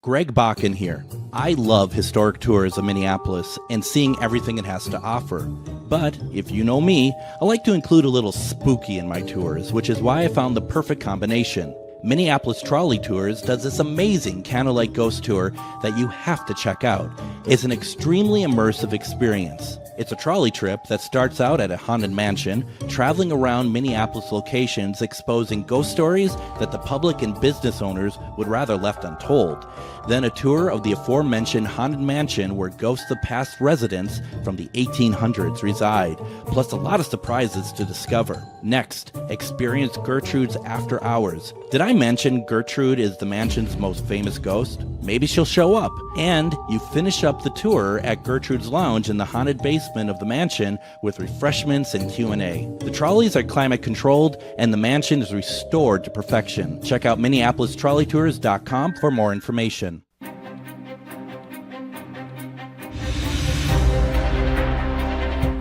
Greg Bakun here. I love historic tours of Minneapolis and seeing everything it has to offer. But, if you know me, I like to include a little spooky in my tours, which is why I found the perfect combination. Minneapolis Trolley Tours does this amazing candlelight ghost tour that you have to check out. It's an extremely immersive experience. It's a trolley trip that starts out at a haunted mansion, traveling around Minneapolis locations exposing ghost stories that the public and business owners would rather left untold. Then a tour of the aforementioned haunted mansion where ghosts of past residents from the 1800s reside, plus a lot of surprises to discover. Next, experience Gertrude's After Hours. Did I mention Gertrude is the mansion's most famous ghost? Maybe she'll show up. And you finish up the tour at Gertrude's Lounge in the haunted basement of the mansion with refreshments and Q&A. The trolleys are climate controlled and the mansion is restored to perfection. Check out MinneapolisTrolleyTours.com for more information.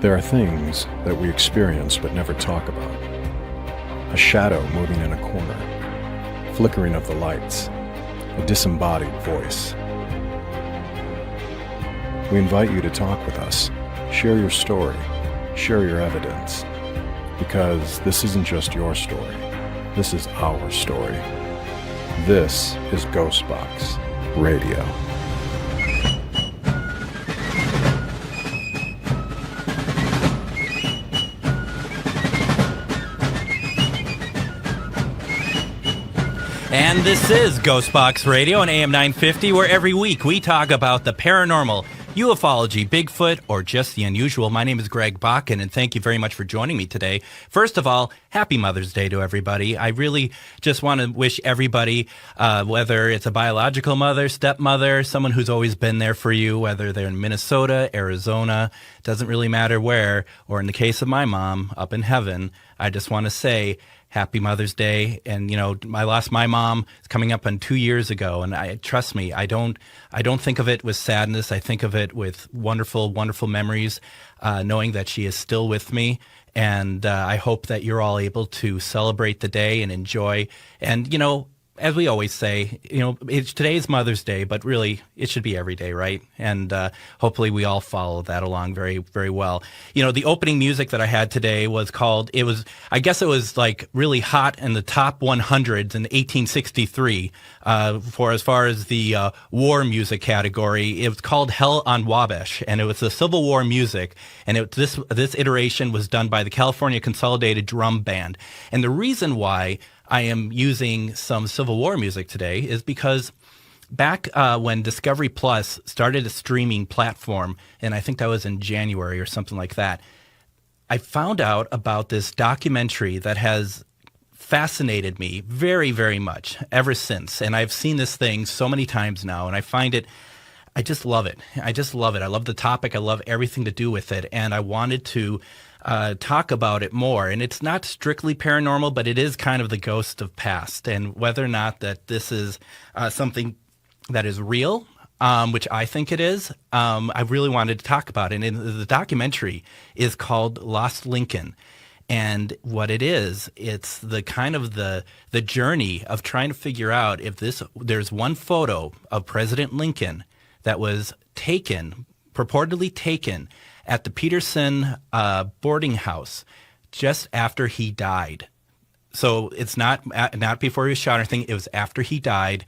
There are things that we experience but never talk about. A shadow moving in a corner, flickering of the lights, a disembodied voice. We invite you to talk with us, share your story, share your evidence, because this isn't just your story, this is our story. This is GhostBox Radio. And this is GhostBox Radio on AM 950, where every week we talk about the paranormal, ufology, Bigfoot, or just the unusual. My name is Greg Bakun, and thank you very much for joining me today. First of all, happy Mother's Day to everybody. I really just want to wish everybody, whether it's a biological mother, stepmother, someone who's always been there for you, whether they're in Minnesota, Arizona, doesn't really matter where, or in the case of my mom, up in heaven, I just want to say Happy Mother's Day. And, you know, I lost my mom. It's coming up on 2 years ago. And trust me, I don't think of it with sadness. I think of it with wonderful, wonderful memories, knowing that she is still with me. And I hope that you're all able to celebrate the day and enjoy. And, you know, as we always say, you know, today is Mother's Day, but really it should be every day, right? And hopefully we all follow that along very, very well. You know, the opening music that I had today was I guess it was like really hot in the top 100s in 1863 for as far as the war music category. It was called Hell on Wabash, and it was the Civil War music. And this iteration was done by the California Consolidated Drum Band. And the reason why I am using some Civil War music today is because back when Discovery Plus started a streaming platform, and I think that was in January or something like that, I found out about this documentary that has fascinated me very, very much ever since. And I've seen this thing so many times now, and I just love it. I just love it. I love the topic. I love everything to do with it. And I wanted to talk about it more. And it's not strictly paranormal, but it is kind of the ghost of past. And whether or not that this is something that is real, which I think it is, I really wanted to talk about it. And the documentary is called Lost Lincoln. And what it is, it's the kind of the journey of trying to figure out if there's one photo of President Lincoln that was purportedly taken at the Petersen boarding house just after he died. So it's not before he was shot or anything. It was after he died,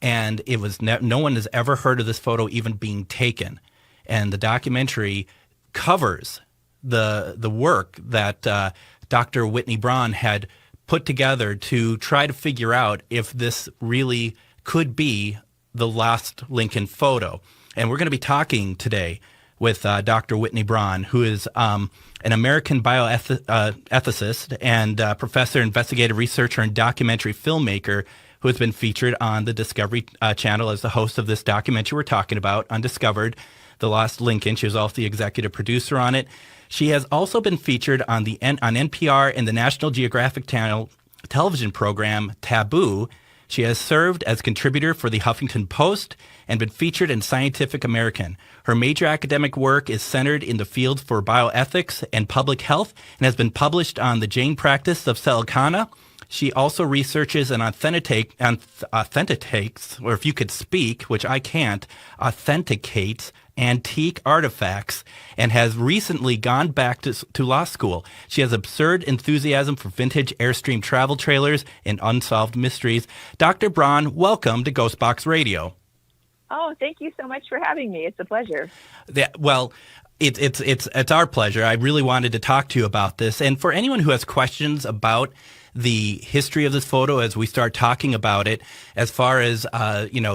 and it was no one has ever heard of this photo even being taken. And the documentary covers the work that Dr. Whitny Braun had put together to try to figure out if this really could be the lost Lincoln photo. And we're going to be talking today with Dr. Whitny Braun, who is an American bioethicist and professor, investigative researcher, and documentary filmmaker who has been featured on the Discovery Channel as the host of this documentary we're talking about, Undiscovered, The Lost Lincoln. She was also the executive producer on it. She has also been featured on NPR and the National Geographic Channel television program Taboo. She has served as contributor for the Huffington Post and been featured in Scientific American. Her major academic work is centered in the field for bioethics and public health and has been published on the Jane Practice of Silicana, She also researches and authenticates, or if you could speak, which I can't, authenticates antique artifacts, and has recently gone back to law school. She has absurd enthusiasm for vintage Airstream travel trailers and unsolved mysteries. Dr. Braun, welcome to GhostBox Radio. Oh, thank you so much for having me. It's a pleasure. It's our pleasure. I really wanted to talk to you about this. And for anyone who has questions about the history of this photo as we start talking about it, as far as,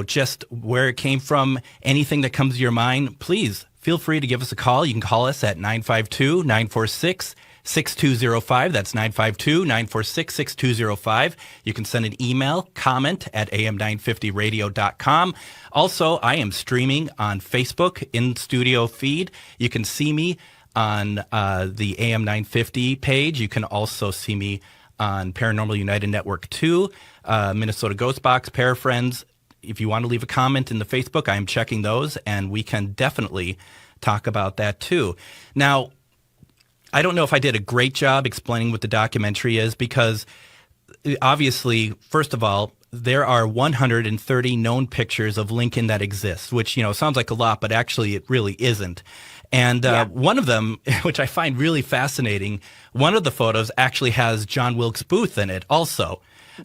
just where it came from, anything that comes to your mind, please feel free to give us a call. You can call us at 952-946-6205. That's 952-946-6205. You can send an email, comment at am950radio.com. Also, I am streaming on Facebook in studio feed. You can see me on the AM950 page. You can also see me on Paranormal United Network 2, Minnesota Ghostbox, Parafriends. If you want to leave a comment in the Facebook, I am checking those, and we can definitely talk about that too. Now, I don't know if I did a great job explaining what the documentary is, because obviously, first of all, there are 130 known pictures of Lincoln that exist, which, sounds like a lot, but actually it really isn't. And one of them, which I find really fascinating, one of the photos actually has John Wilkes Booth in it also.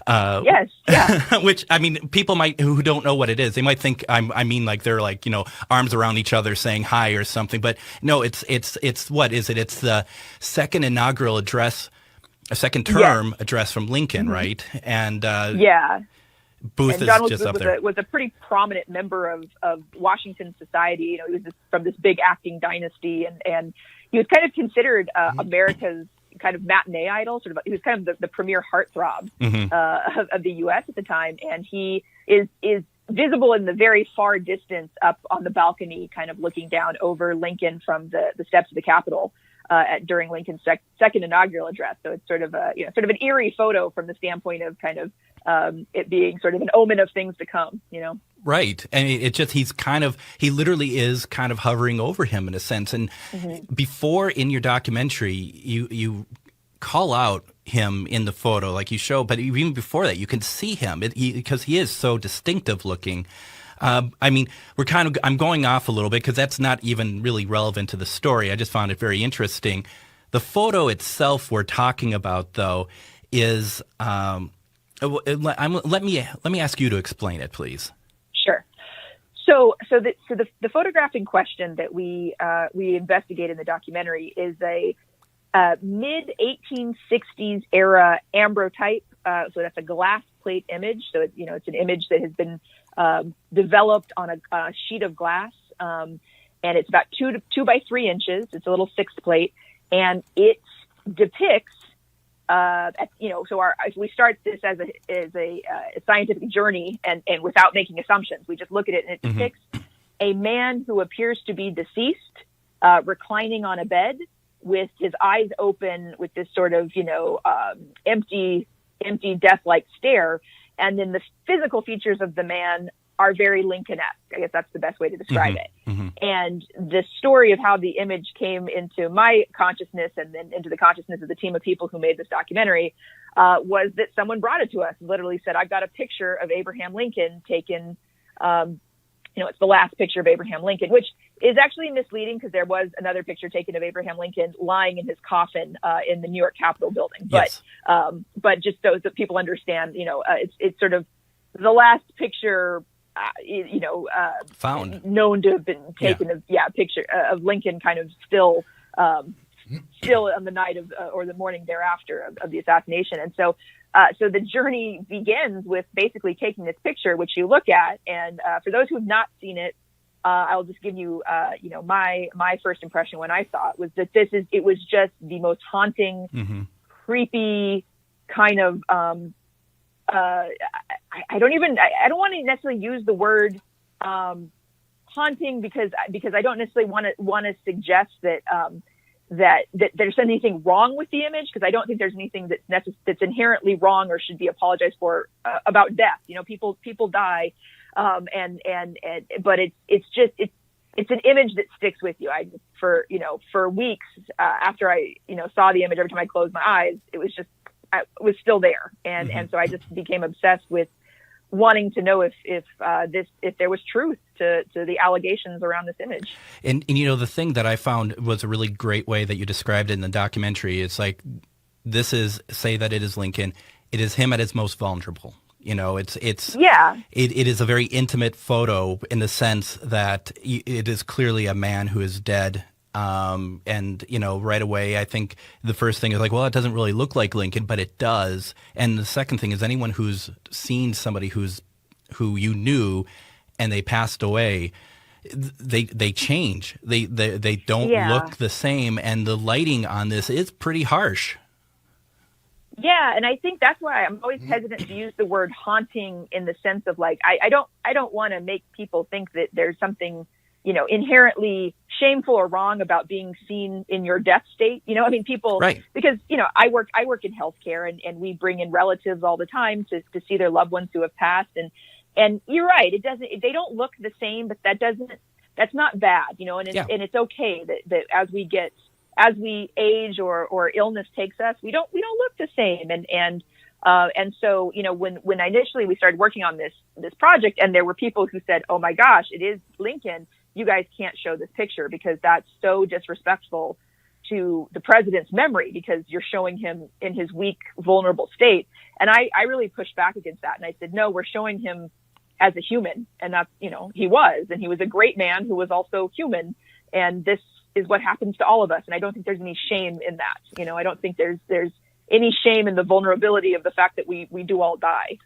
Yes, yeah. Which, I mean, people who don't know what it is, they might think like they're like, arms around each other saying hi or something. But no, it's what is it? It's the second inaugural address, a second term address from Lincoln, right? And Booth and John is just up there. Was a pretty prominent member of Washington society. He was from this big acting dynasty, and he was kind of considered America's kind of matinee idol. He was kind of the premier heartthrob of the U.S. at the time, and he is visible in the very far distance up on the balcony, kind of looking down over Lincoln from the steps of the Capitol during Lincoln's second inaugural address. So it's sort of an eerie photo from the standpoint of kind of it being sort of an omen of things to come, Right. And he literally is kind of hovering over him in a sense. And before in your documentary, you call out him in the photo like you show, but even before that, you can see him because he is so distinctive looking. I'm going off a little bit because that's not even really relevant to the story. I just found it very interesting. The photo itself we're talking about, though, is let me ask you to explain it, please. Sure. So the photograph in question that we investigate in the documentary is a mid 1860s era ambrotype. So that's a glass plate image. So it's an image that has been developed on a sheet of glass, and it's about 2 by 3 inches. It's a little 6th plate, and it depicts. If we start this as a scientific journey and without making assumptions, we just look at it and it depicts a man who appears to be deceased, reclining on a bed with his eyes open with this sort of, empty death-like stare. And then the physical features of the man are very Lincoln-esque. I guess that's the best way to describe it. And the story of how the image came into my consciousness and then into the consciousness of the team of people who made this documentary was that someone brought it to us and literally said, I've got a picture of Abraham Lincoln taken, it's the last picture of Abraham Lincoln, which is actually misleading because there was another picture taken of Abraham Lincoln lying in his coffin in the New York Capitol building. Yes. But just so that people understand, it's sort of the last picture found, known to have been taken picture of Lincoln kind of still on the night of or the morning thereafter of the assassination. And so the journey begins with basically taking this picture, which you look at. And for those who have not seen it, I'll just give you, my first impression when I saw it was that it was just the most haunting, creepy kind of, I don't want to necessarily use the word haunting because I don't necessarily want to suggest that there's anything wrong with the image, because I don't think there's anything that's inherently wrong or should be apologized for about death. People die, but it's an image that sticks with you. For weeks after I saw the image, every time I closed my eyes, it was just was still there. And so I just became obsessed with wanting to know if there was truth to the allegations around this image. And the thing that I found was a really great way that you described it in the documentary. It's like, say that it is Lincoln. It is him at his most vulnerable. It is a very intimate photo in the sense that it is clearly a man who is dead. And right away, I think the first thing is like, well, it doesn't really look like Lincoln, but it does. And the second thing is anyone who's seen somebody who you knew and they passed away, they change. They don't look the same. And the lighting on this is pretty harsh. Yeah, and I think that's why I'm always hesitant to use the word haunting in the sense of like I don't want to make people think that there's something inherently shameful or wrong about being seen in your death state. People, right. Because I work in healthcare and we bring in relatives all the time to see their loved ones who have passed, and you're right, they don't look the same, but that's not bad, and it's okay that as we age or illness takes us, we don't look the same. And so, when initially we started working on this project and there were people who said, oh my gosh, it is Lincoln, you guys can't show this picture because that's so disrespectful to the president's memory because you're showing him in his weak, vulnerable state. And I really pushed back against that. And I said, no, we're showing him as a human. And that's, he was a great man who was also human. And this is what happens to all of us. And I don't think there's any shame in that. I don't think there's any shame in the vulnerability of the fact that we do all die.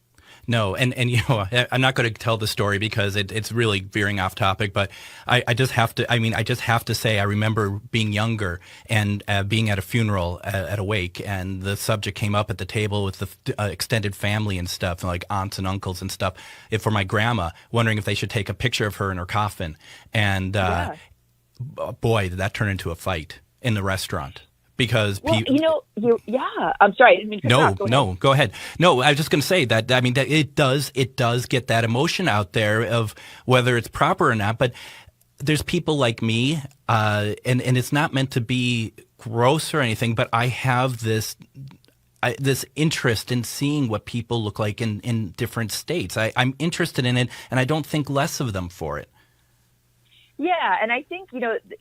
No, and I'm not going to tell the story because it's really veering off topic, but I just have to say I remember being younger and being at a funeral at a wake, and the subject came up at the table with the extended family and stuff, like aunts and uncles and stuff, for my grandma, wondering if they should take a picture of her in her coffin. And boy, did that turn into a fight in the restaurant. Because I'm sorry. I didn't mean to cut off. Go ahead. No, I was just going to say that it does get that emotion out there of whether it's proper or not. But there's people like me, and it's not meant to be gross or anything. But I have this interest in seeing what people look like in different states. I'm interested in it, and I don't think less of them for it. Yeah, and I think,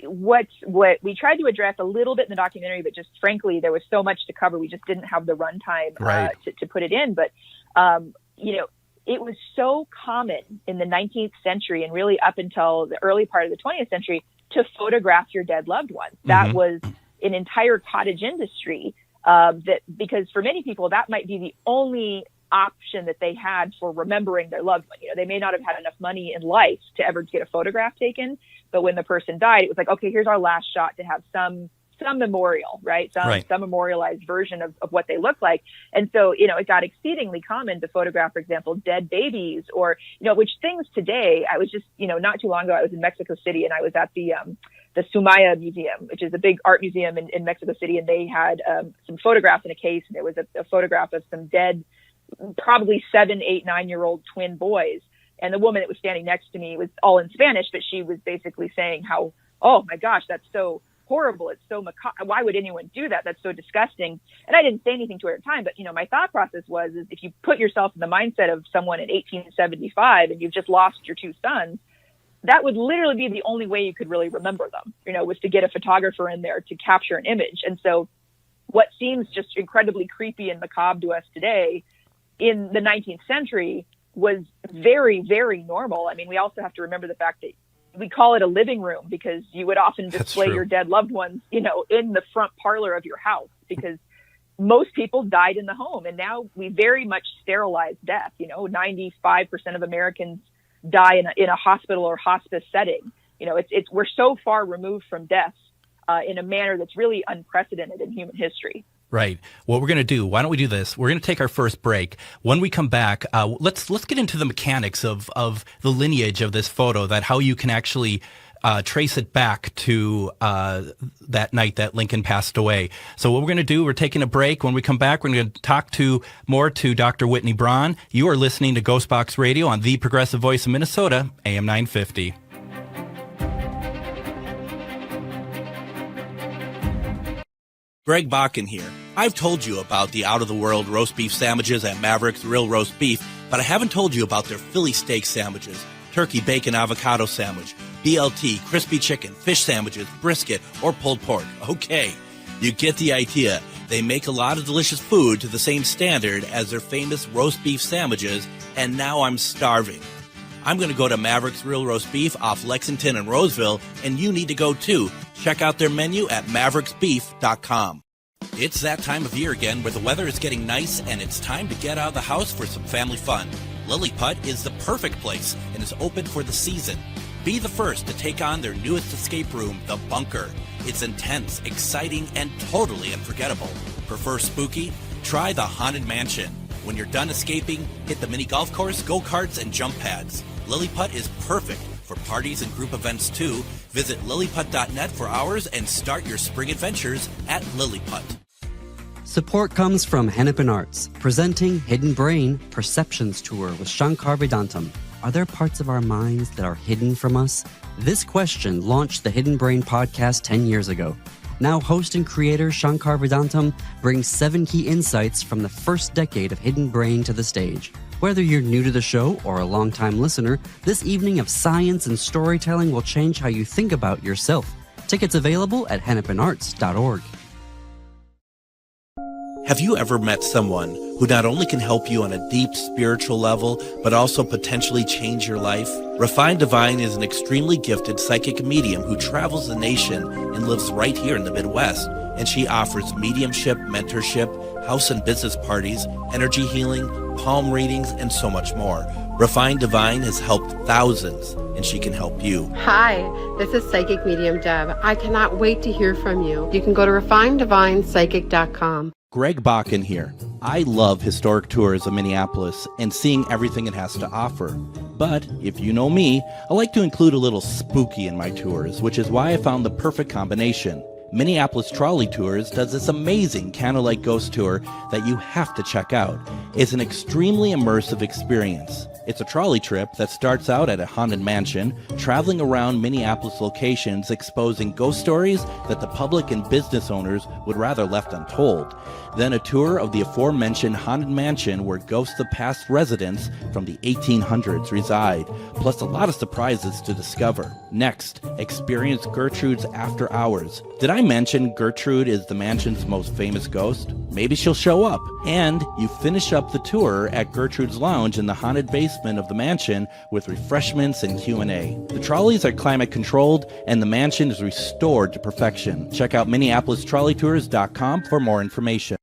what we tried to address a little bit in the documentary, but just frankly, there was so much to cover. We just didn't have the runtime to put it in. But, it was so common in the 19th century and really up until the early part of the 20th century to photograph your dead loved ones. That was an entire cottage industry because for many people, that might be the only option that they had for remembering their loved one. They may not have had enough money in life to ever get a photograph taken, but when the person died, it was like, okay, here's our last shot to have some memorial, right? Some memorialized version of what they look like. And so, it got exceedingly common to photograph, for example, dead babies or, which things today, I was just, not too long ago, I was in Mexico City and I was at the Sumaya Museum, which is a big art museum in Mexico City. And they had some photographs in a case. And there was a photograph of some dead, probably 7, 8, 9-year-old twin boys. And the woman that was standing next to me was all in Spanish, but she was basically saying how, oh my gosh, that's so horrible. It's so macabre. Why would anyone do that? That's so disgusting. And I didn't say anything to her at the time, but my thought process was, is if you put yourself in the mindset of someone in 1875 and you've just lost your 2 sons, that would literally be the only way you could really remember them, was to get a photographer in there to capture an image. And so what seems just incredibly creepy and macabre to us today in the 19th century was very, very normal. I mean, we also have to remember the fact that we call it a living room because you would often display your dead loved ones, in the front parlor of your house because most people died in the home. And now we very much sterilize death. 95% of Americans die in a hospital or hospice setting. We're so far removed from death in a manner that's really unprecedented in human history. Right. What we're going to do, why don't we do this? We're going to take our first break. When we come back, let's get into the mechanics of the lineage of this photo, that how you can actually trace it back to that night that Lincoln passed away. So what we're going to do, we're taking a break. When we come back, we're going to talk more to Dr. Whitny Braun. You are listening to GhostBox Radio on the Progressive Voice of Minnesota, AM 950. Greg Bakun here. I've told you about the out-of-the-world roast beef sandwiches at Maverick's Real Roast Beef, but I haven't told you about their Philly steak sandwiches, turkey bacon avocado sandwich, BLT, crispy chicken, fish sandwiches, brisket, or pulled pork. Okay, you get the idea. They make a lot of delicious food to the same standard as their famous roast beef sandwiches, and now I'm starving. I'm going to go to Maverick's Real Roast Beef off Lexington and Roseville, and you need to go too. Check out their menu at mavericksbeef.com. It's that time of year again where the weather is getting nice and it's time to get out of the house for some family fun. Lilliput is the perfect place and is open for the season. Be the first to take on their newest escape room, The Bunker. It's intense, exciting, and totally unforgettable. Prefer spooky? Try the Haunted Mansion. When you're done escaping, hit the mini golf course, go-karts, and jump pads. Lilliput is perfect for parties and group events too. Visit lilliput.net for hours and start your spring adventures at Lilliput. Support comes from Hennepin Arts, presenting Hidden Brain Perceptions Tour with Shankar Vedantam. Are there parts of our minds that are hidden from us? This question launched the Hidden Brain podcast 10 years ago. Now host and creator Shankar Vedantam brings 7 key insights from the first decade of Hidden Brain to the stage. Whether you're new to the show or a longtime listener, this evening of science and storytelling will change how you think about yourself. Tickets available at hennepinarts.org. Have you ever met someone who not only can help you on a deep spiritual level, but also potentially change your life? Refined Divine is an extremely gifted psychic medium who travels the nation and lives right here in the Midwest. And she offers mediumship, mentorship, house and business parties, energy healing, palm readings, and so much more. Refined Divine has helped thousands, and she can help you. Hi, this is Psychic Medium Deb. I cannot wait to hear from you. You can go to refineddivinepsychic.com. Greg Bakun here. I love historic tours of Minneapolis and seeing everything it has to offer. But if you know me, I like to include a little spooky in my tours, which is why I found the perfect combination. Minneapolis Trolley Tours does this amazing candlelight ghost tour that you have to check out. It's an extremely immersive experience. It's a trolley trip that starts out at a haunted mansion, traveling around Minneapolis locations exposing ghost stories that the public and business owners would rather left untold. Then a tour of the aforementioned haunted mansion where ghosts of past residents from the 1800s reside, plus a lot of surprises to discover. Next, experience Gertrude's After Hours. Did I mention Gertrude is the mansion's most famous ghost? Maybe she'll show up. And you finish up the tour at Gertrude's Lounge in the haunted basement of the mansion with refreshments and Q&A. The trolleys are climate controlled and the mansion is restored to perfection. Check out MinneapolisTrolleyTours.com for more information.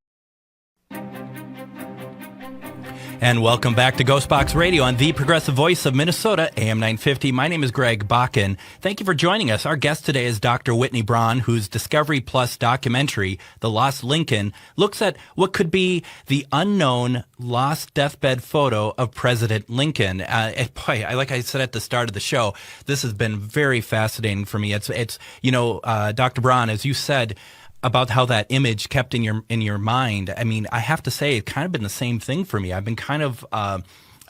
And welcome back to GhostBox Radio on the progressive voice of Minnesota, AM 950. My name is Greg Bakun. Thank you for joining us. Our guest today is Dr. Whitny Braun, whose Discovery Plus documentary, The Lost Lincoln, looks at what could be the unknown lost deathbed photo of President Lincoln. Boy, like I said at the start of the show, this has been very fascinating for me. It's Dr. Braun, as you said, about how that image kept in your mind. I mean, I have to say, it's kind of been the same thing for me. I've been kind of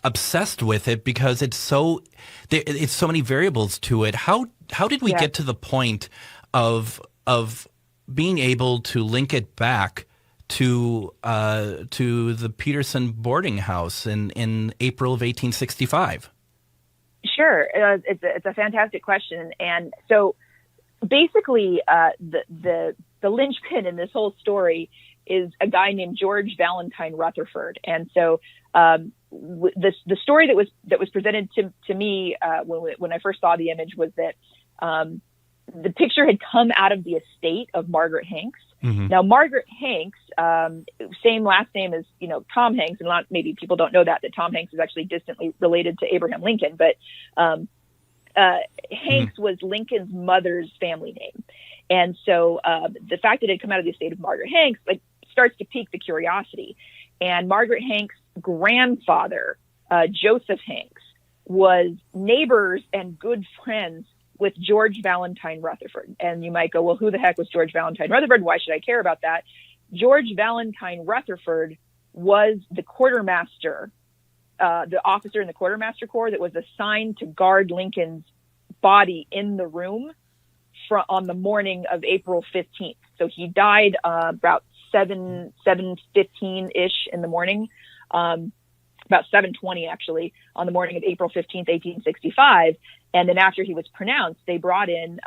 obsessed with it because it's so many variables to it. How did we get to the point of being able to link it back to the Petersen boarding house in April of 1865? Sure, it's a fantastic question, and so basically, the linchpin in this whole story is a guy named George Valentine Rutherford. And so the story that was presented to me when I first saw the image was that the picture had come out of the estate of Margaret Hanks. Mm-hmm. Now, Margaret Hanks, same last name as Tom Hanks, and maybe people don't know that Tom Hanks is actually distantly related to Abraham Lincoln, but Hanks was Lincoln's mother's family name. And so the fact that it had come out of the estate of Margaret Hanks starts to pique the curiosity. And Margaret Hanks' grandfather, Joseph Hanks, was neighbors and good friends with George Valentine Rutherford. And you might go, well, who the heck was George Valentine Rutherford? Why should I care about that? George Valentine Rutherford was the quartermaster, the officer in the quartermaster corps that was assigned to guard Lincoln's body in the room on the morning of April 15th. So he died about 7:15 ish in the morning, about 7:20 actually, on the morning of April 15th, 1865. And then after he was pronounced, they brought in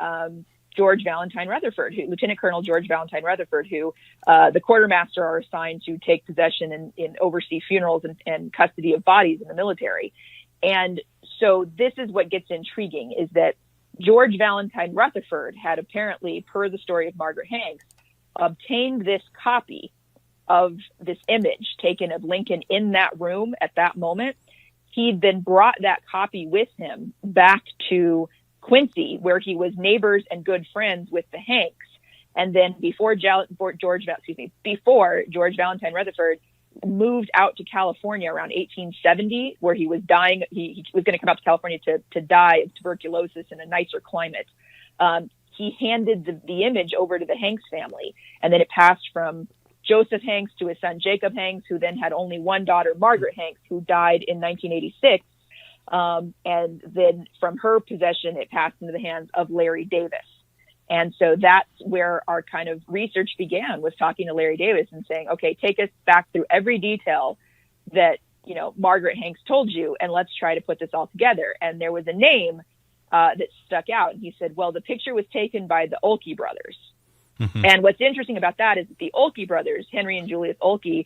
George Valentine Rutherford, Lieutenant Colonel George Valentine Rutherford, who the quartermaster are assigned to take possession and oversee funerals and custody of bodies in the military. And so this is what gets intriguing, is that George Valentine Rutherford had apparently, per the story of Margaret Hanks, obtained this copy of this image taken of Lincoln in that room at that moment. He'd then brought that copy with him back to Quincy, where he was neighbors and good friends with the Hanks. And then before George Valentine Rutherford moved out to California around 1870, where he was dying, he was going to come out to California to die of tuberculosis in a nicer climate. He handed the image over to the Hanks family, and then it passed from Joseph Hanks to his son Jacob Hanks, who then had only one daughter, Margaret Hanks, who died in 1986. And then from her possession, it passed into the hands of Larry Davis. And so that's where our kind of research began, was talking to Larry Davis and saying, okay, take us back through every detail that, Margaret Hanks told you, and let's try to put this all together. And there was a name that stuck out. And he said, well, the picture was taken by the Olkey brothers. Mm-hmm. And what's interesting about that is that the Olkey brothers, Henry and Julius Olkey,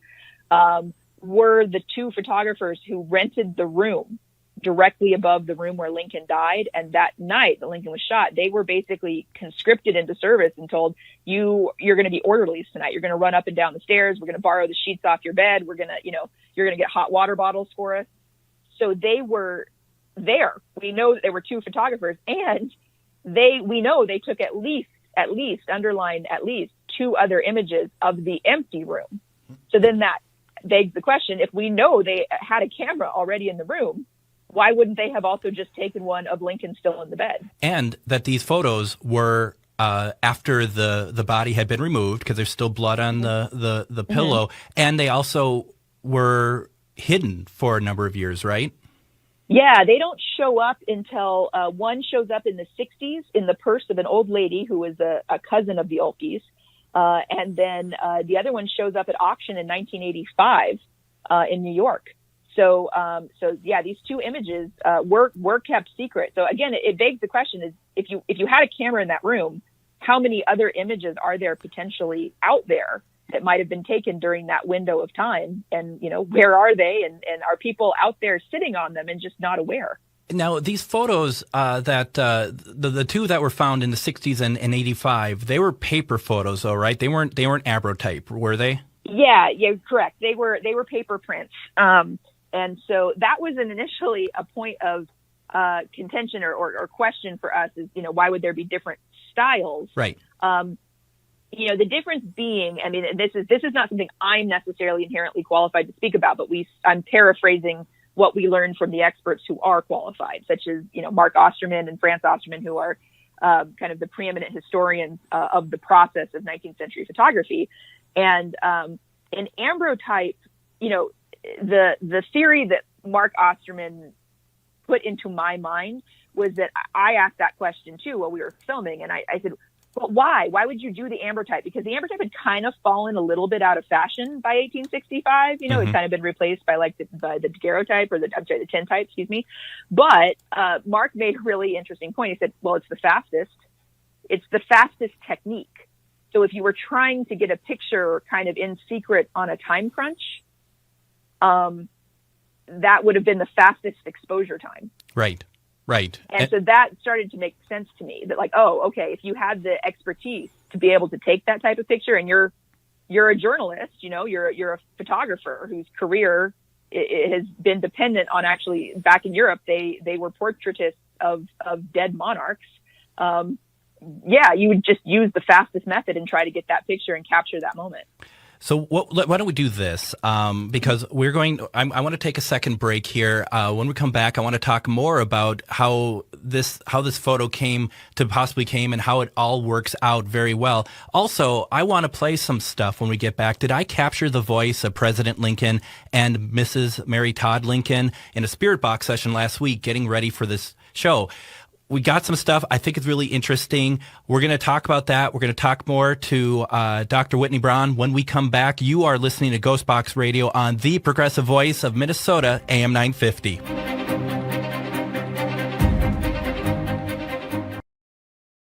were the two photographers who rented the room directly above the room where Lincoln died. And that night that Lincoln was shot, they were basically conscripted into service and told, you're going to be orderlies tonight. You're going to run up and down the stairs. We're going to borrow the sheets off your bed. We're going to, you're going to get hot water bottles for us. So they were there. We know that there were two photographers, and we know they took at least underlined at least two other images of the empty room. So then that begs the question, if we know they had a camera already in the room, why wouldn't they have also just taken one of Lincoln still in the bed? And that these photos were after the body had been removed, because there's still blood on the pillow, and they also were hidden for a number of years, right? Yeah, they don't show up until one shows up in the 60s in the purse of an old lady who was a cousin of the Olkeys. And then the other one shows up at auction in 1985 in New York. So yeah, these two images were kept secret. So again, it begs the question, is if you had a camera in that room, how many other images are there potentially out there that might have been taken during that window of time? And, where are they? And are people out there sitting on them and just not aware? Now, these photos that the two that were found in the 60s and 85, they were paper photos, though, right? They weren't abrotype, were they? Yeah, correct. They were paper prints. And so that was initially a point of contention or question for us, is, why would there be different styles? Right. The difference being, I mean, this is not something I'm necessarily inherently qualified to speak about, but I'm paraphrasing what we learned from the experts who are qualified, such as, Mark Osterman and Franz Osterman, who are kind of the preeminent historians of the process of 19th century photography. And in ambrotype, the theory that Mark Osterman put into my mind was that I asked that question too while we were filming. And I said, but why? Why would you do the ambrotype? Because the ambrotype had kind of fallen a little bit out of fashion by 1865. It's kind of been replaced by the daguerreotype, or the tintype, excuse me. But Mark made a really interesting point. He said, well, it's the fastest. It's the fastest technique. So if you were trying to get a picture kind of in secret on a time crunch, that would have been the fastest exposure time. Right. And so that started to make sense to me, that if you had the expertise to be able to take that type of picture, and you're a journalist, you're a photographer whose career has been dependent on, actually back in Europe, they were portraitists of dead monarchs. You would just use the fastest method and try to get that picture and capture that moment. So why don't we do this? Because I want to take a second break here. When we come back, I want to talk more about how this photo came and how it all works out very well. Also, I want to play some stuff when we get back. Did I capture the voice of President Lincoln and Mrs. Mary Todd Lincoln in a Spirit Box session last week, getting ready for this show? we got some stuff. I think it's really interesting. We're going to talk about that. We're going to talk more to Dr. Whitny Braun when we come back. You are listening to GhostBox Radio on the progressive voice of Minnesota, AM 950.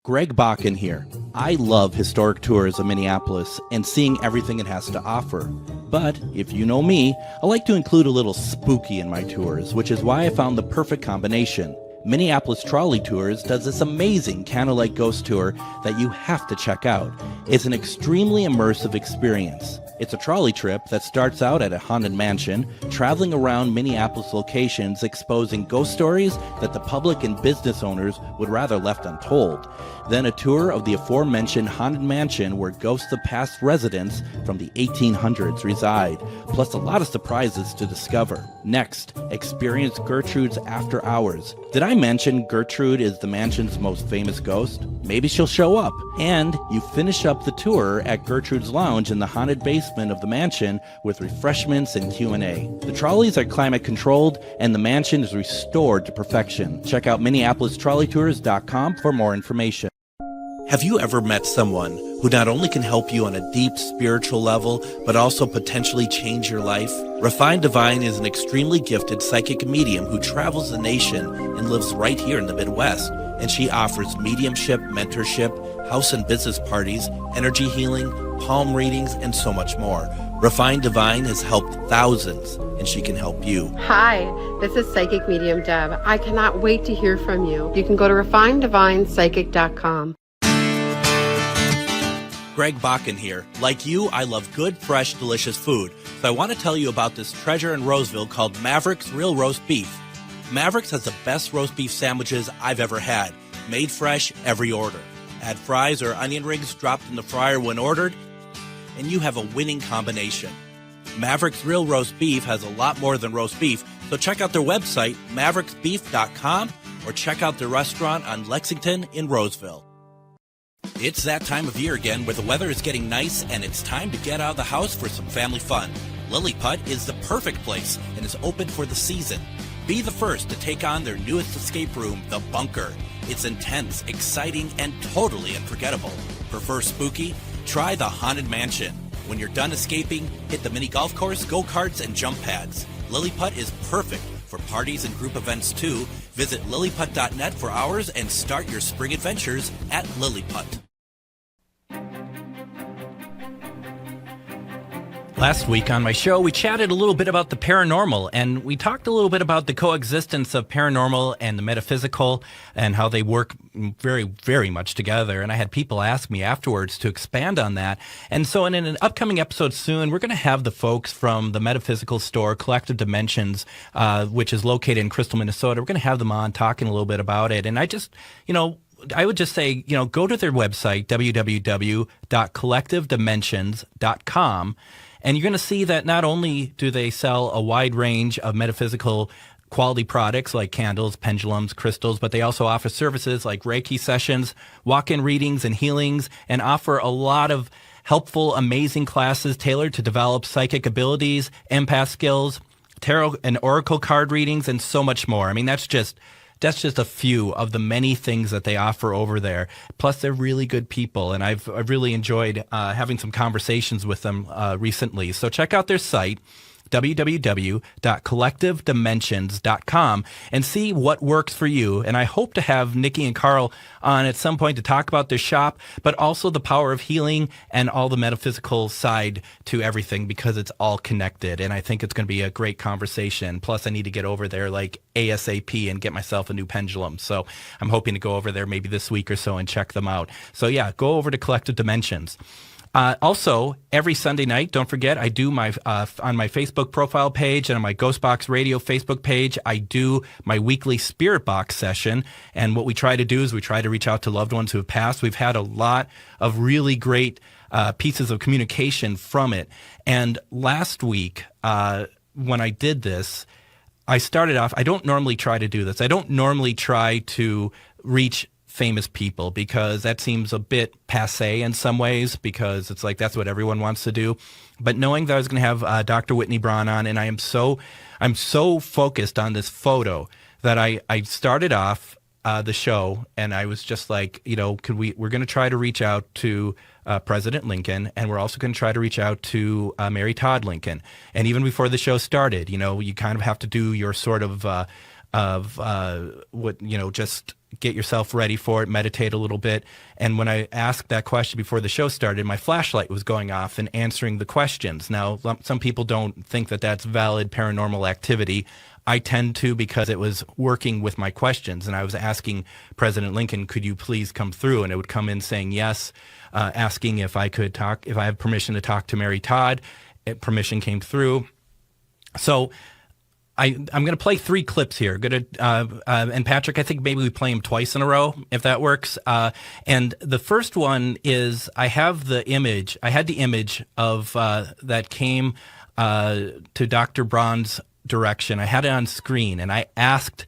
Greg Bakun here. I love historic tours of Minneapolis and seeing everything it has to offer. But if you know me, I like to include a little spooky in my tours, which is why I found the perfect combination. Minneapolis Trolley Tours does this amazing candlelight ghost tour that you have to check out. It's an extremely immersive experience. It's a trolley trip that starts out at a haunted mansion, traveling around Minneapolis locations exposing ghost stories that the public and business owners would rather left untold. Then a tour of the aforementioned haunted mansion where ghosts of past residents from the 1800s reside, plus a lot of surprises to discover. Next, experience Gertrude's After Hours. Did I mention Gertrude is the mansion's most famous ghost? Maybe she'll show up. And you finish up the tour at Gertrude's Lounge in the haunted basement of the mansion with refreshments and Q&A. The trolleys are climate controlled and the mansion is restored to perfection. Check out MinneapolisTrolleyTours.com for more information. Have you ever met someone who not only can help you on a deep spiritual level, but also potentially change your life? Refined Divine is an extremely gifted psychic medium who travels the nation and lives right here in the Midwest. And she offers mediumship, mentorship, house and business parties, energy healing, palm readings, and so much more. Refined Divine has helped thousands, and she can help you. Hi, this is Psychic Medium Deb. I cannot wait to hear from you. You can go to refineddivinepsychic.com. Greg Bakun here. Like you, I love good, fresh, delicious food. So I want to tell you about this treasure in Roseville called Maverick's Real Roast Beef. Maverick's has the best roast beef sandwiches I've ever had. Made fresh every order. Add fries or onion rings dropped in the fryer when ordered, and you have a winning combination. Maverick's Real Roast Beef has a lot more than roast beef, so check out their website, mavericksbeef.com, or check out their restaurant on Lexington in Roseville. It's that time of year again where the weather is getting nice and it's time to get out of the house for some family fun. Lilliput is the perfect place and is open for the season. Be the first to take on their newest escape room, The Bunker. It's intense, exciting, and totally unforgettable. Prefer spooky? Try the Haunted Mansion. When you're done escaping, hit the mini golf course, go-karts, and jump pads. Lilliput is perfect for parties and group events too. Visit lilliput.net for hours and start your spring adventures at Lilliput. Last week on my show, we chatted a little bit about the paranormal, and we talked a little bit about the coexistence of paranormal and the metaphysical and how they work very, very much together. And I had people ask me afterwards to expand on that. And so in an upcoming episode soon, we're going to have the folks from the metaphysical store, Collective Dimensions, which is located in Crystal, Minnesota. We're going to have them on talking a little bit about it. And I just, I would just say, go to their website, www.collectivedimensions.com. And you're going to see that not only do they sell a wide range of metaphysical quality products like candles, pendulums, crystals, but they also offer services like Reiki sessions, walk-in readings and healings, and offer a lot of helpful, amazing classes tailored to develop psychic abilities, empath skills, tarot and oracle card readings, and so much more. I mean, that's just a few of the many things that they offer over there. Plus, they're really good people, and I've really enjoyed having some conversations with them recently. So check out their site, www.collectivedimensions.com, and see what works for you. And I hope to have Nikki and Carl on at some point to talk about their shop, but also the power of healing and all the metaphysical side to everything, because it's all connected. And I think it's going to be a great conversation. Plus, I need to get over there like ASAP and get myself a new pendulum. So I'm hoping to go over there maybe this week or so and check them out. So yeah, go over to Collective Dimensions. Also, every Sunday night, don't forget, I do my on my Facebook profile page and on my GhostBox Radio Facebook page, I do my weekly Spirit Box session. And what we try to do is we try to reach out to loved ones who have passed. We've had a lot of really great pieces of communication from it. And last week, when I did this, I started off, I don't normally try to do this. I don't normally try to reach famous people because that seems a bit passé in some ways, because it's like that's what everyone wants to do. But knowing that I was going to have Dr. Whitny Braun on, and I'm so focused on this photo that I started off the show, and I was just like, we're going to try to reach out to President Lincoln, and we're also going to try to reach out to Mary Todd Lincoln. And even before the show started, you kind of have to do your sort of just get yourself ready for it, meditate a little bit. And when I asked that question before the show started, my flashlight was going off and answering the questions. Now, some people don't think that that's valid paranormal activity. I tend to, because it was working with my questions, and I was asking President Lincoln, could you please come through? And it would come in saying yes, asking if I could talk, if I have permission to talk to Mary Todd. Permission came through. So I'm going to play 3 clips here. And Patrick, I think maybe we play them twice in a row, if that works. And the first one is I had the image of that came to Dr. Braun's direction. I had it on screen, and I asked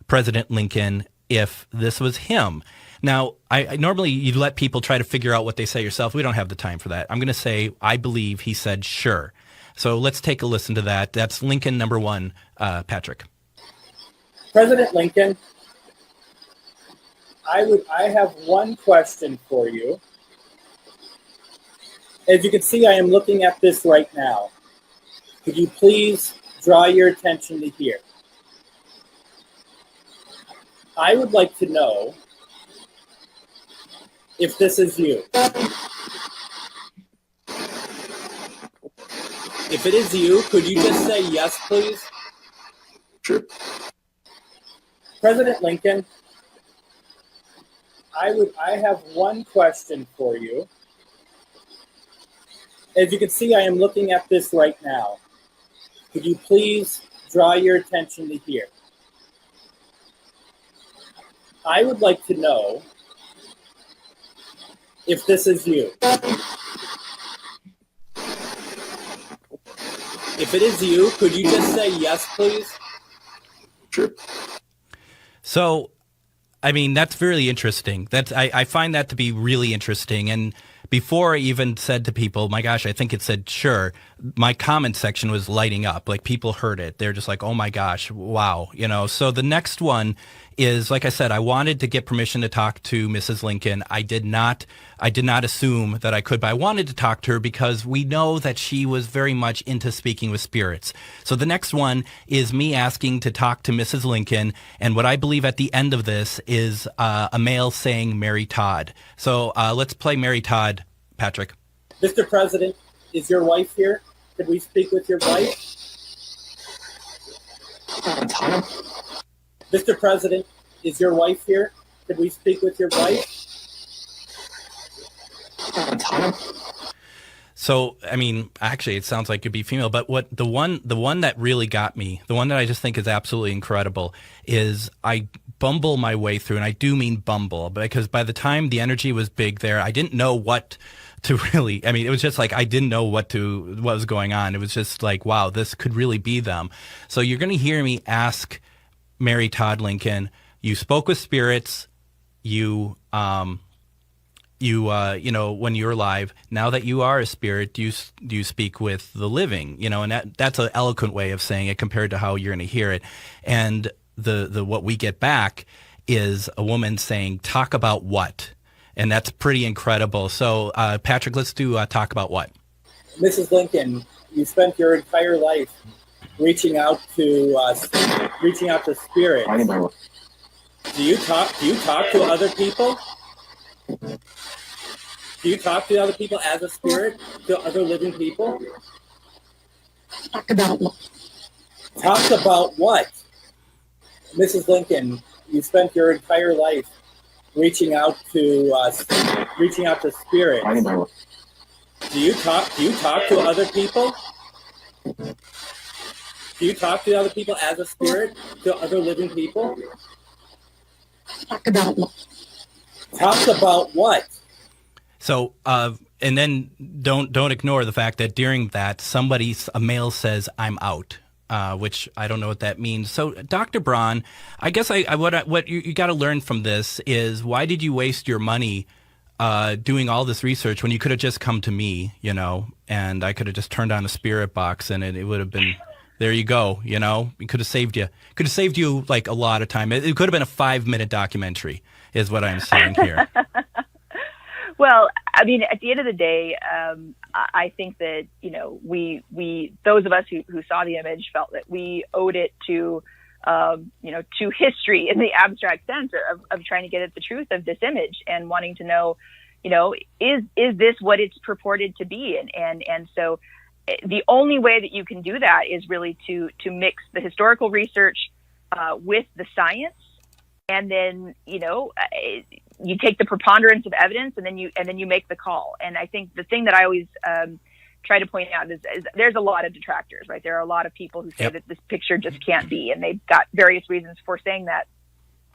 President Lincoln if this was him. Now, I normally you let people try to figure out what they say yourself. We don't have the time for that. I'm going to say I believe he said sure. So let's take a listen to that. That's Lincoln number 1, Patrick. President Lincoln, I have one question for you. As you can see, I am looking at this right now. Could you please draw your attention to here? I would like to know if this is you. If it is you, could you just say yes, please? Sure. President Lincoln, I have one question for you. As you can see, I am looking at this right now. Could you please draw your attention to here? I would like to know if this is you. If it is you, could you just say yes, please? Sure. So, I mean, that's really interesting. I find that to be really interesting. And before I even said to people, my gosh, I think it said sure, my comment section was lighting up. Like, people heard it. They're just like, oh my gosh, wow. So the next one is, like I said, I wanted to get permission to talk to Mrs. Lincoln. I did not assume that I could, but I wanted to talk to her because we know that she was very much into speaking with spirits. So the next one is me asking to talk to Mrs. Lincoln, and what I believe at the end of this is a male saying Mary Todd. So let's play Mary Todd, Patrick. Mr. President, is your wife here? Could we speak with your wife? Mr. President, is your wife here? Could we speak with your wife? So, I mean, actually, it sounds like it'd be female, but what the one that really got me, the one that I just think is absolutely incredible, is I bumble my way through, and I do mean bumble, because by the time the energy was big there, I didn't know what to really, I mean, it was just like I didn't know what was going on. It was just like, wow, this could really be them. So you're going to hear me ask Mary Todd Lincoln, you spoke with spirits, when you were alive. Now that you are a spirit, do you speak with the living? And that's an eloquent way of saying it compared to how you're going to hear it. And the what we get back is a woman saying, talk about what? And that's pretty incredible. So, Patrick, let's do talk about what? Mrs. Lincoln, you spent your entire life reaching out to spirits. Do you talk to other people? Do you talk to other people as a spirit, to other living people? Talk about what? Talk about what? Mrs. Lincoln, you spent your entire life reaching out to spirits. Do you talk to other people? Do you talk to other people as a spirit, to other living people? Talk about what? Talk about what? So, and then don't ignore the fact that during that, a male says, "I'm out," which I don't know what that means. So, Dr. Braun, I guess what you got to learn from this is, why did you waste your money doing all this research when you could have just come to me, and I could have just turned on a spirit box and it would have been there you go. You know, it could have saved you. Could have saved you like a lot of time. It could have been a 5-minute documentary, is what I'm saying here. Well, I mean, at the end of the day, I think that, you know, we those of us who saw the image felt that we owed it to, you know, to history in the abstract sense of trying to get at the truth of this image and wanting to know, you know, is this what it's purported to be? And so the only way that you can do that is really to mix the historical research with the science, and then, you know, you take the preponderance of evidence, and then you make the call. And I think the thing that I always try to point out is there's a lot of detractors, right? There are a lot of people who say that this picture just can't be, and they've got various reasons for saying that.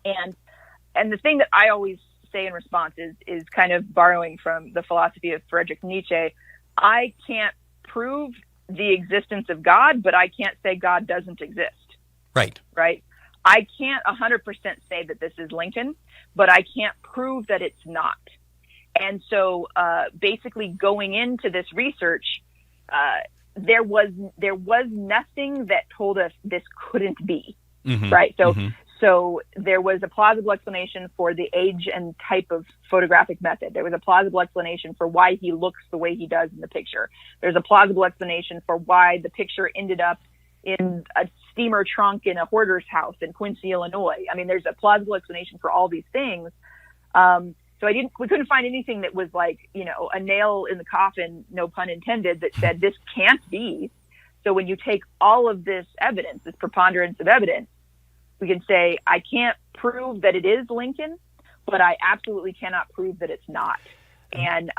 And the thing that I always say in response is kind of borrowing from the philosophy of Friedrich Nietzsche. I can't prove the existence of God, but I can't say God doesn't exist. Right. Right. I can't 100% say that this is Lincoln, but I can't prove that it's not. And so basically going into this research, there was nothing that told us this couldn't be. Mm-hmm. Right. So So there was a plausible explanation for the age and type of photographic method. There was a plausible explanation for why he looks the way he does in the picture. There's a plausible explanation for why the picture ended up in a steamer trunk in a hoarder's house in Quincy, Illinois. I mean, there's a plausible explanation for all these things. So we couldn't find anything that was like, you know, a nail in the coffin, no pun intended, that said this can't be. So when you take all of this evidence, this preponderance of evidence, we can say, I can't prove that it is Lincoln, but I absolutely cannot prove that it's not. And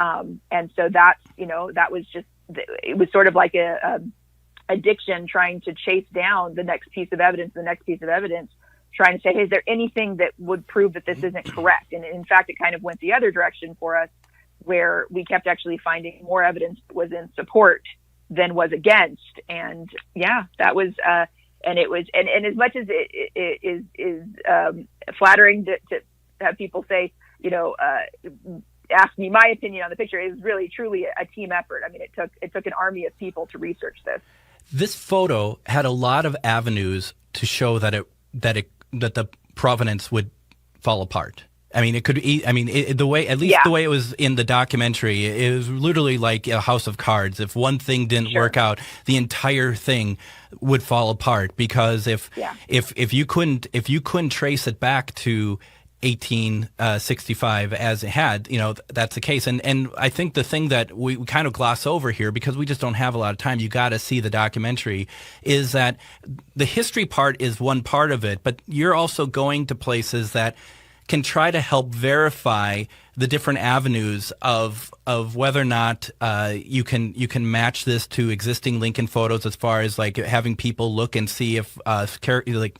so that's, you know, that was just, it was sort of like a addiction trying to chase down the next piece of evidence, trying to say, hey, is there anything that would prove that this isn't correct? And in fact, it kind of went the other direction for us, where we kept actually finding more evidence that was in support than was against. And yeah, that was, and it was, and as much as it is flattering to have people say, you know, ask me my opinion on the picture, it was really truly a team effort. I mean, it took an army of people to research this. This photo had a lot of avenues to show that the provenance would fall apart. I mean, it could. I mean, the way it was in the documentary, it was literally like a house of cards. If one thing didn't work out, the entire thing would fall apart. Because if you couldn't trace it back to 1865 as it had, you know, that's the case. And I think the thing that we kind of gloss over here, because we just don't have a lot of time, you got to see the documentary, is that the history part is one part of it, but you're also going to places that can try to help verify the different avenues of whether or not you can match this to existing Lincoln photos, as far as like having people look and see if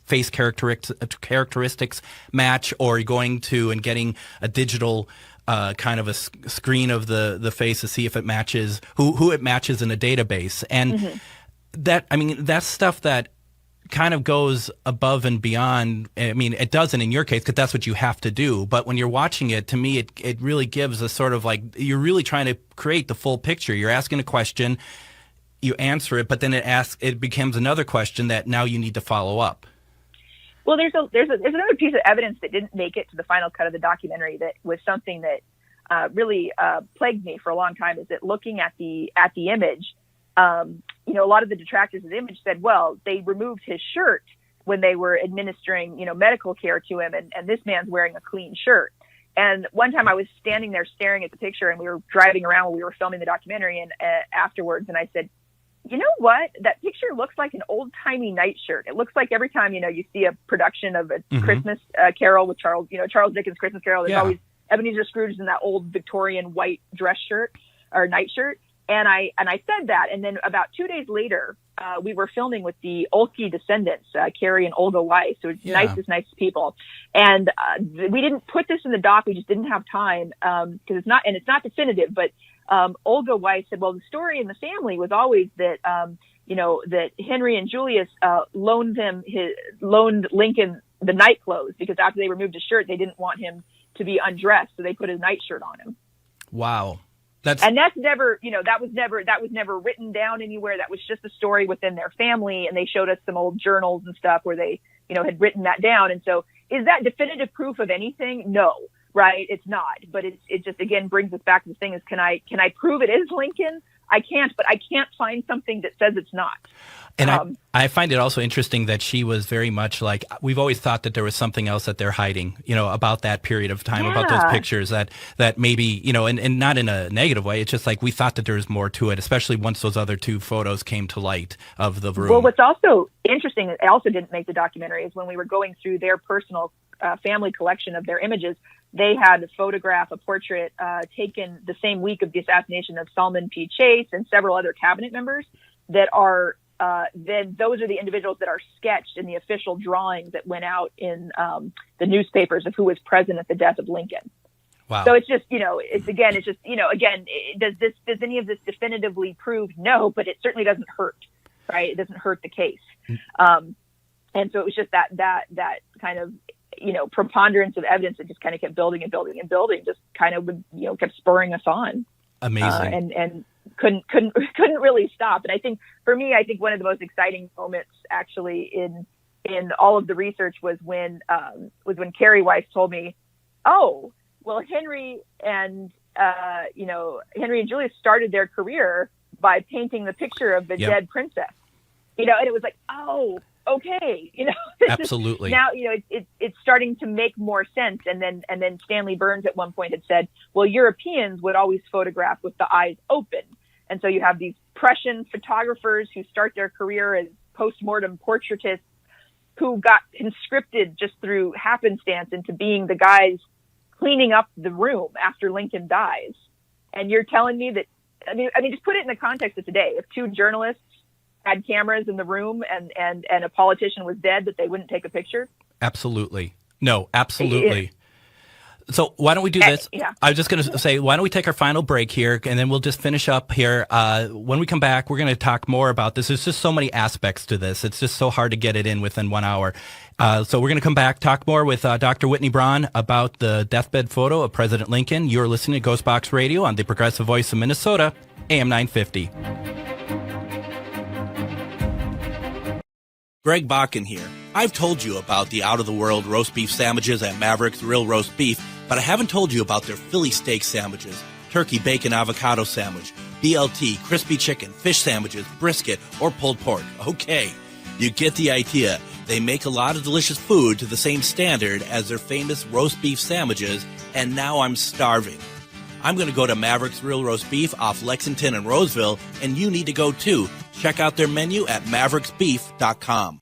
face characteristics match, or going to and getting a digital kind of a screen of the face to see if it matches who it matches in a database. And that, I mean, that's stuff that kind of goes above and beyond. I mean, it doesn't in your case, because that's what you have to do. But when you're watching it, to me, it really gives a sort of like, you're really trying to create the full picture. You're asking a question, you answer it, but then it becomes another question that now you need to follow up. Well, there's another piece of evidence that didn't make it to the final cut of the documentary that was something that really plagued me for a long time. Is that looking at the image, you know, a lot of the detractors of the image said, well, they removed his shirt when they were administering, you know, medical care to him, and this man's wearing a clean shirt. And one time I was standing there staring at the picture, and we were driving around when we were filming the documentary, and afterwards, and I said, you know what? That picture looks like an old-timey nightshirt. It looks like every time, you know, you see a production of a Christmas Carol with Charles Dickens' Christmas Carol, there's always Ebenezer Scrooge in that old Victorian white dress shirt or nightshirt. And I said that. And then about 2 days later, we were filming with the Olke descendants, Carrie and Olga Weiss, so nicest people. And we didn't put this in the doc. We just didn't have time because it's not definitive. But Olga Weiss said, well, the story in the family was always that, you know, that Henry and Julius loaned Lincoln the night clothes, because after they removed his shirt, they didn't want him to be undressed. So they put his nightshirt on him. Wow. And that's never, that was never written down anywhere. That was just a story within their family. And they showed us some old journals and stuff where they, had written that down. And so is that definitive proof of anything? No, right? It's not, but it just, again, brings us back to the thing is, can I prove it is Lincoln? I can't, but I can't find something that says it's not. And I find it also interesting that she was very much like, we've always thought that there was something else that they're hiding, about that period of time, about those pictures that maybe, and not in a negative way. It's just like we thought that there was more to it, especially once those other two photos came to light of the room. Well, what's also interesting, I also didn't make the documentary, is when we were going through their personal family collection of their images, they had a portrait taken the same week of the assassination of Salmon P. Chase and several other cabinet members that are then those are the individuals that are sketched in the official drawings that went out in the newspapers of who was present at the death of Lincoln. Wow. So it's just, does any of this definitively prove? No, but it certainly doesn't hurt, right? It doesn't hurt the case. And so it was just that kind of, preponderance of evidence that just kind of kept building and building and building, just kind of would, kept spurring us on. Amazing. And couldn't really stop. And I think for me, one of the most exciting moments actually in all of the research was when Carrie Weiss told me, oh, well, Henry and Julia started their career by painting the picture of the dead princess, and it was like, oh, okay, Absolutely. Now, it's starting to make more sense. And then Stanley Burns at one point had said, well, Europeans would always photograph with the eyes open. And so you have these Prussian photographers who start their career as postmortem portraitists who got conscripted just through happenstance into being the guys cleaning up the room after Lincoln dies. And you're telling me that, I mean, just put it in the context of today. If two journalists had cameras in the room and a politician was dead, that they wouldn't take a picture? Absolutely. No, absolutely. So why don't we do this? Yeah. I was just going to say, why don't we take our final break here, and then we'll just finish up here. When we come back, we're going to talk more about this. There's just so many aspects to this. It's just so hard to get it in within 1 hour. So we're going to come back, talk more with Dr. Whitny Braun about the deathbed photo of President Lincoln. You're listening to GhostBox Radio on the Progressive Voice of Minnesota, AM 950. Greg Bakun here. I've told you about the out-of-the-world roast beef sandwiches at Maverick's Real Roast Beef, but I haven't told you about their Philly steak sandwiches, turkey bacon avocado sandwich, BLT, crispy chicken, fish sandwiches, brisket, or pulled pork. Okay, you get the idea. They make a lot of delicious food to the same standard as their famous roast beef sandwiches, and now I'm starving. I'm going to go to Maverick's Real Roast Beef off Lexington and Roseville, and you need to go too. Check out their menu at mavericksbeef.com.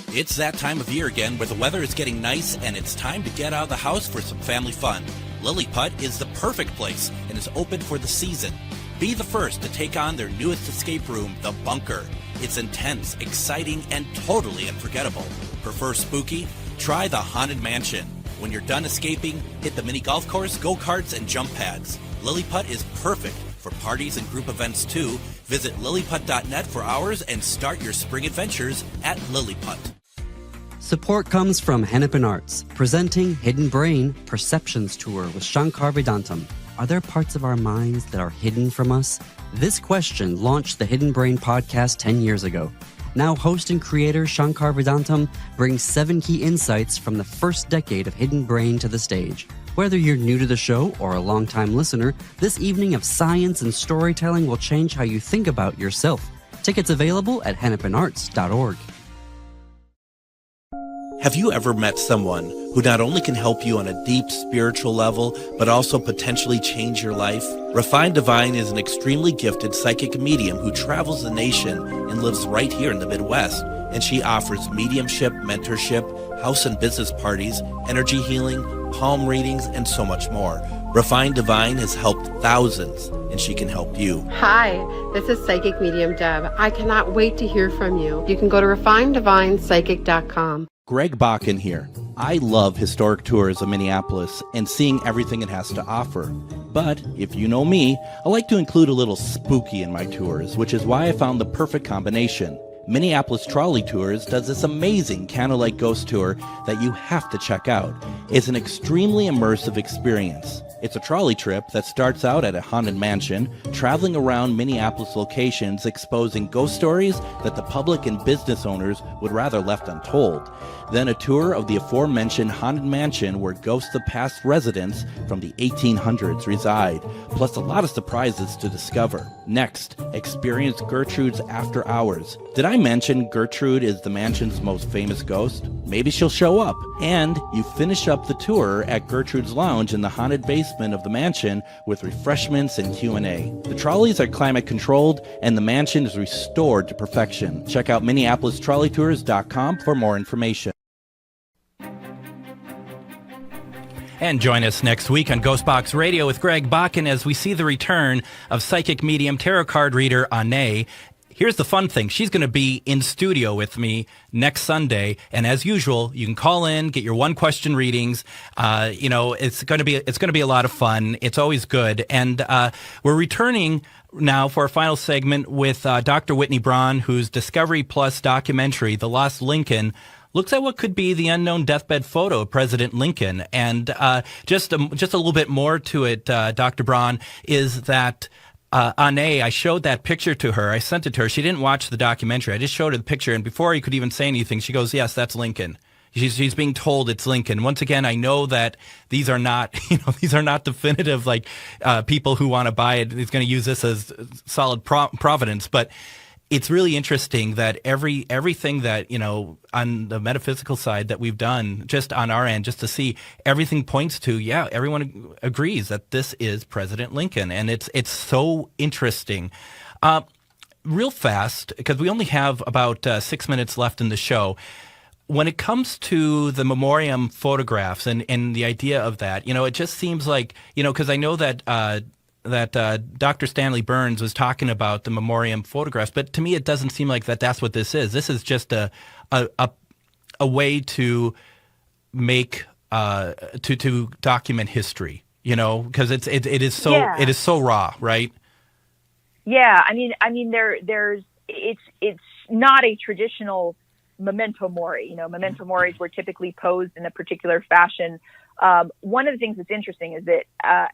It's that time of year again where the weather is getting nice and it's time to get out of the house for some family fun. Lilliput is the perfect place and is open for the season. Be the first to take on their newest escape room, The Bunker. It's intense, exciting, and totally unforgettable. Prefer spooky? Try the Haunted Mansion. When you're done escaping, hit the mini golf course, go-karts, and jump pads. Lilliput is perfect for parties and group events too. Visit lilliput.net for hours and start your spring adventures at Lilliput. Support comes from Hennepin Arts, presenting Hidden Brain Perceptions Tour with Shankar Vedantam. Are there parts of our minds that are hidden from us? This question launched the Hidden Brain podcast 10 years ago. Now host and creator Shankar Vedantam brings 7 key insights from the first decade of Hidden Brain to the stage. Whether you're new to the show or a longtime listener, this evening of science and storytelling will change how you think about yourself. Tickets available at hennepinarts.org. Have you ever met someone who not only can help you on a deep spiritual level, but also potentially change your life? Refined Divine is an extremely gifted psychic medium who travels the nation and lives right here in the Midwest. And she offers mediumship, mentorship, house and business parties, energy healing, palm readings, and so much more. Refined Divine has helped thousands, and she can help you. Hi, this is Psychic Medium Deb. I cannot wait to hear from you. You can go to refineddivinepsychic.com. Greg Bakun here. I love historic tours of Minneapolis and seeing everything it has to offer. But if you know me, I like to include a little spooky in my tours, which is why I found the perfect combination. Minneapolis Trolley Tours does this amazing candlelight ghost tour that you have to check out. It's an extremely immersive experience. It's a trolley trip that starts out at a haunted mansion, traveling around Minneapolis locations exposing ghost stories that the public and business owners would rather left untold. Then a tour of the aforementioned haunted mansion where ghosts of past residents from the 1800s reside, plus a lot of surprises to discover. Next, experience Gertrude's After Hours. Did I mention Gertrude is the mansion's most famous ghost? Maybe she'll show up. And you finish up the tour at Gertrude's Lounge in the haunted basement of the mansion with refreshments and Q&A. The trolleys are climate controlled and the mansion is restored to perfection. Check out MinneapolisTrolleyTours.com for more information. And join us next week on GhostBox Radio with Greg Bakun as we see the return of psychic medium tarot card reader Ane. Here's the fun thing. She's going to be in studio with me next Sunday. And as usual, you can call in, get your one-question readings. It's going to be a lot of fun. It's always good. And we're returning now for our final segment with Dr. Whitny Braun, whose Discovery Plus documentary, The Lost Lincoln, looks at what could be the unknown deathbed photo of President Lincoln. And just a little bit more to it, Dr. Braun, is that Ane, I showed that picture to her. I sent it to her. She didn't watch the documentary. I just showed her the picture, and before he could even say anything, she goes, "Yes, that's Lincoln." She's being told it's Lincoln. Once again, I know that these are not definitive, like people who want to buy it. He's going to use this as solid provenance, but it's really interesting that everything that, on the metaphysical side that we've done just on our end, just to see everything points to, everyone agrees that this is President Lincoln. And it's so interesting. Real fast, because we only have about 6 minutes left in the show. When it comes to the memoriam photographs and the idea of that, it just seems like, because I know that Dr. Stanley Burns was talking about the memoriam photographs, but to me it doesn't seem like that's what this is. This is just a way to make to document history, because it is so raw, right? Yeah, I mean it's not a traditional memento mori. Memento moris were typically posed in a particular fashion. One of the things that's interesting is that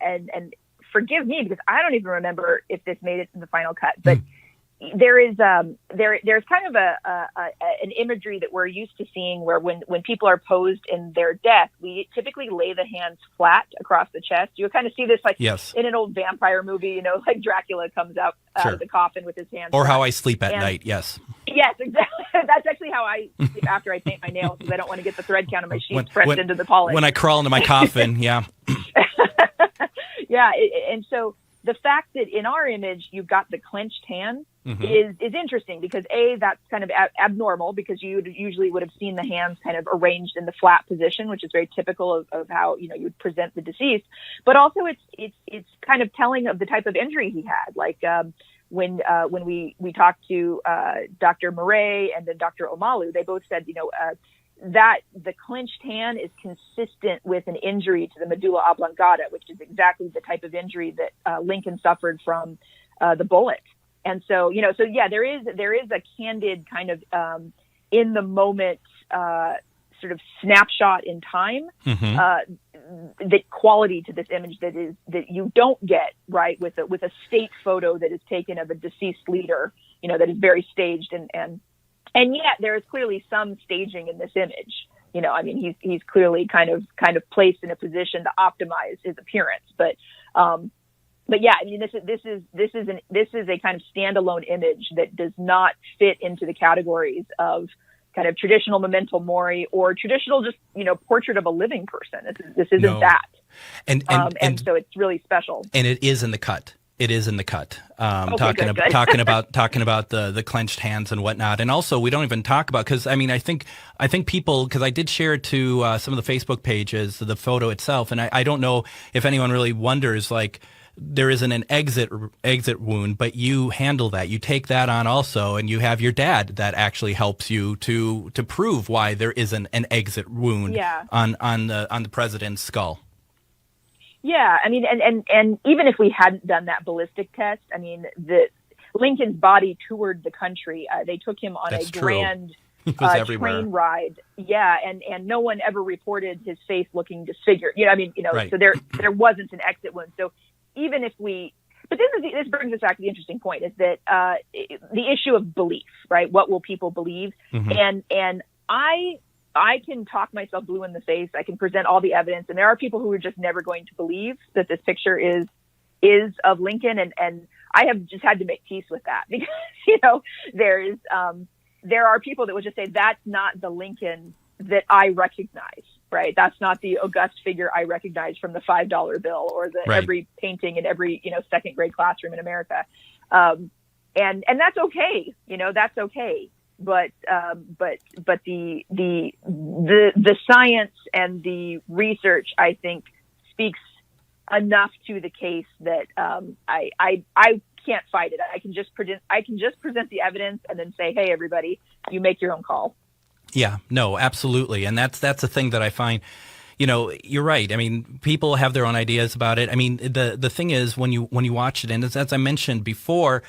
and forgive me because I don't even remember if this made it to the final cut, but there's kind of an imagery that we're used to seeing where when people are posed in their death, we typically lay the hands flat across the chest. You kind of see this in an old vampire movie, like Dracula comes out of the coffin with his hands. Or flat. How I Sleep at Night. Yes. Yes, exactly. That's actually how I sleep after I paint my nails because I don't want to get the thread count of my sheets pressed into the polish. When I crawl into my coffin, yeah. Yeah, and so the fact that in our image you've got the clenched hand is interesting because that's kind of abnormal because you usually would have seen the hands kind of arranged in the flat position, which is very typical of how you would present the deceased. But also it's kind of telling of the type of injury he had. Like when we talked to Dr. Murray and then Dr. Omalu, they both said that the clenched hand is consistent with an injury to the medulla oblongata, which is exactly the type of injury that Lincoln suffered from the bullet. And so, there is a candid kind of in the moment sort of snapshot in time, the quality to this image that you don't get right with a state photo that is taken of a deceased leader, that is very staged and yet there is clearly some staging in this image. He's clearly kind of placed in a position to optimize his appearance. But yeah, this is a kind of standalone image that does not fit into the categories of kind of traditional memento mori or traditional just portrait of a living person. This isn't that. And so it's really special. And it is in the cut. It is in the cut. Talking about the clenched hands and whatnot, and also we don't even talk about because I think people, because I did share it to some of the Facebook pages, the photo itself, and I don't know if anyone really wonders like there isn't an exit wound, but you handle that. You take that on also, and you have your dad that actually helps you to prove why there isn't an exit wound on the president's skull. Yeah, and even if we hadn't done that ballistic test, Lincoln's body toured the country. They took him on That's a grand everywhere. train ride. Yeah, and no one ever reported his face looking disfigured. Right. So there wasn't an exit wound. So even if but this brings us back to the interesting point, is that the issue of belief, right? What will people believe? Mm-hmm. And I can talk myself blue in the face. I can present all the evidence, and there are people who are just never going to believe that this picture is of Lincoln, and I have just had to make peace with that, because there are people that would just say that's not the Lincoln that I recognize, right? That's not the august figure I recognize from the $5 bill or every painting in every second grade classroom in America, and that's okay, that's okay. But the science and the research, I think, speaks enough to the case that I can't fight it. I can just present the evidence and then say, hey, everybody, you make your own call. Yeah, no, absolutely, and that's the thing that I find. You're right. I mean, people have their own ideas about it. I mean, the thing is, when you watch it, and as I mentioned before,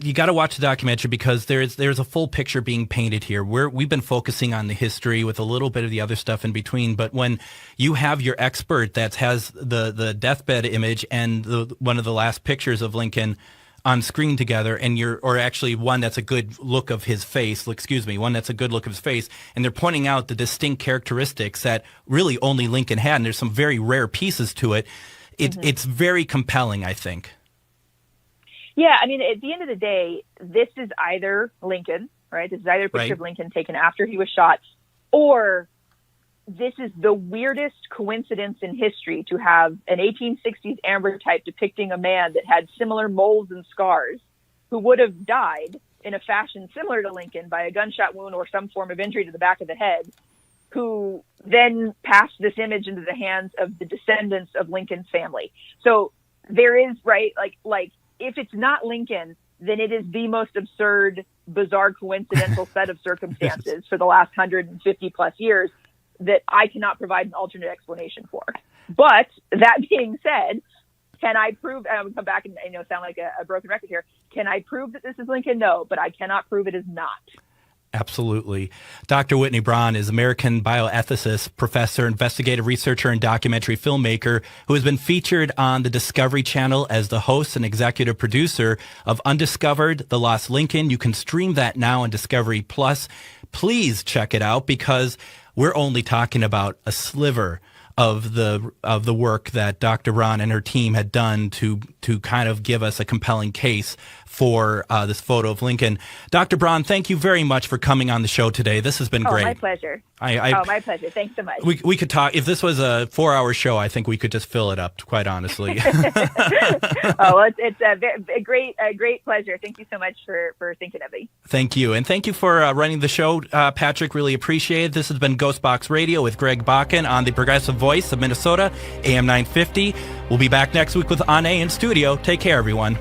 you got to watch the documentary, because there's a full picture being painted here. We've been focusing on the history with a little bit of the other stuff in between. But when you have your expert that has the deathbed image and one of the last pictures of Lincoln on screen together, and or actually one that's a good look of his face, one that's a good look of his face, and they're pointing out the distinct characteristics that really only Lincoln had, and there's some very rare pieces to it. It's very compelling, I think. Yeah, I mean, at the end of the day, this is either Lincoln, right? This is either a picture of Lincoln taken after he was shot, or this is the weirdest coincidence in history to have an 1860s ambrotype depicting a man that had similar moles and scars, who would have died in a fashion similar to Lincoln by a gunshot wound or some form of injury to the back of the head, who then passed this image into the hands of the descendants of Lincoln's family. So there is, right, like if it's not Lincoln, then it is the most absurd, bizarre, coincidental set of circumstances for the last 150 plus years that I cannot provide an alternate explanation for. But that being said, can I prove, and I would come back and sound like a broken record here, can I prove that this is Lincoln? No, but I cannot prove it is not. Absolutely. Dr. Whitny Braun is American bioethicist, professor, investigative researcher, and documentary filmmaker who has been featured on the Discovery Channel as the host and executive producer of Undiscovered, The Lost Lincoln. You can stream that now on Discovery Plus. Please check it out, because we're only talking about a sliver of the work that Dr. Braun and her team had done to kind of give us a compelling case for this photo of Lincoln. Dr. Braun, thank you very much for coming on the show today. This has been great. My pleasure. My pleasure. Thanks so much. We could talk. If this was a 4-hour show, I think we could just fill it up, quite honestly. It's a great pleasure. Thank you so much for thinking of me. Thank you. And thank you for running the show, Patrick. Really appreciate it. This has been GhostBox Radio with Greg Bakun on the Progressive Voice of Minnesota, AM 950. We'll be back next week with Anne in studio. Take care, everyone.